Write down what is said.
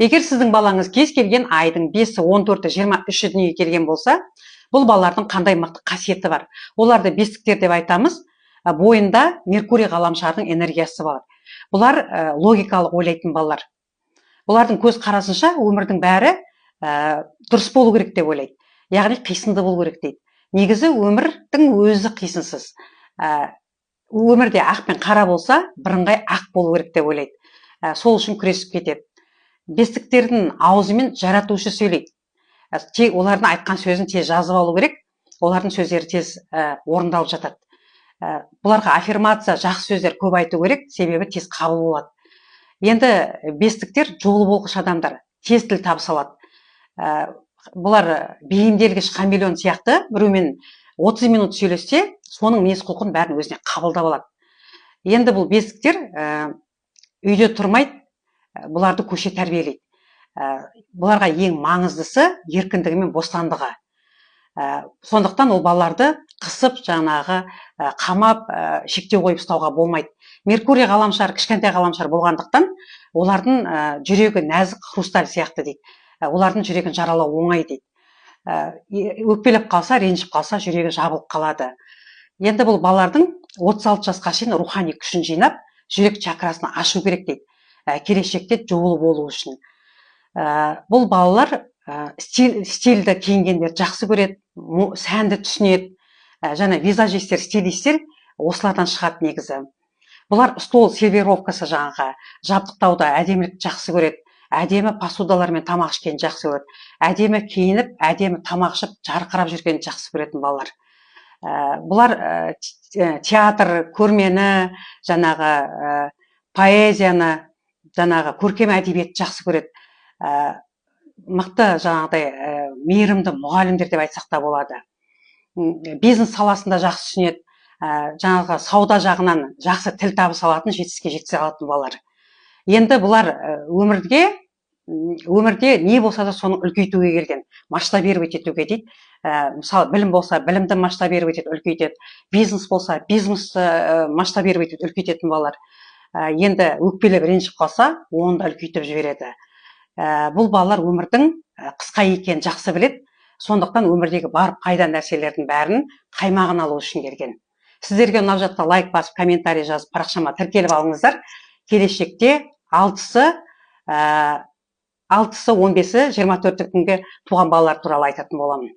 Егер сіздің балаңыз кез келген айдың 5-і, 14-і, 23-і дүниеге келген болса, бұл балалардың қандай мықты қасиеті бар. Оларды бестіктер деп айтамыз. Бойында Меркурий ғаламшарының энергиясы бар. Бұлар логикалық ойлайтын балалар. Бұлардың көз қарасынша өмірдің бәрі дұрыс болу керек деп ойлайды. Яғни қисынды болу керек дейді. Негізі өмірдің өзі қисынсыз. Өмірде ақ пен қара болса, бірыңғай ақ болу керек деп ойлайды. Сол үшін күресіп кетеді. Бестіктердің аузымен жаратушы сөйлейді. Олардың айтқан сөзін тез жазып алу керек. Олардың сөздері тез орындалып жатады. Бұларға аффирмация, жақсы сөздер көп айту керек, себебі тез қабыл болады. Енді бестіктер жолы болғыш адамдар, тез тіл табыса алады. Бұлар бейімделгіш хамелеон сияқты, біреумен 30 минут сөйлессе, соның мінез-құлқын бәрін өзіне қабылдап алады. Енді бұл бестіктер үйде тұрмайды, бұларды көше тәрбиелейді. Бұларға ең маңыздысы еркіндігі мен бостандығы. Сондықтан ол балаларды қысып, жаңағы қамап, шектеу қойып ұстауға болмайды. Меркурий ғаламшар, кішкентай ғаламшар болғандықтан, олардың жүрегі нәзік хрусталь сияқты дейді. Олардың жүрегін жаралау оңай дейді. Өкпелеп қалса, ренжіп қалса, жүрегі жабылып қалады. Енді бұл балалардың 36 жасқа шейін рухани күшін жинап, жүрек чакрасын ашу керек дейді. Келешекте жолы болу үшін. Бұл балалар стильді киінгендер жақсы көреді, сәнді түсінеді. Және визажистер, стилистер осылардан шығады негізі. Бұлар стол сервировкасы жаңағы жабдықтауда әдемілік жақсы көреді. Әдемі посудалармен тамақ ішкенді жақсы көреді. Әдемі киініп, әдемі тамақ ішіп, жарқырап жүргенді жақсы көретін балалар. Бұлар театр, көрмені, жаңағы поэзияны, жаңағы көркем әдебиетті жақсы көреді. Мықты жаңағыдай мейірімді мұғалімдер деп айтсақ та болады. Бизнес саласында жақсы түсінеді. Жаңағы сауда жағынан жақсы тіл табыса алатын, жетістікке жеткізе алатын балалар. Енді бұлар өмірде не болса да соны үлкейтуге келген, масштабировать етуге дейді. Мысалы, білім болса, білімді масштабировать етіп үлкейтеді. Бизнес болса, бизнесті масштабировать етіп үлкейтетін балалар. Енді өкпелеп ренжіп қалса, оны да үлкейтіп жібереді. Бұл балалар өмірдің қысқа екенін жақсы біледі. Сондықтан өмірдегі бар пайда нәрселердің бәрін қаймағын алу үшін келген. Сіздерге ұнап жатса лайк басып, комментарий жазып, парақшама тіркеліп алыңыздар. Келешекте 6-сы, 15-і, 24 күнге туған балалар туралы айтатын боламын.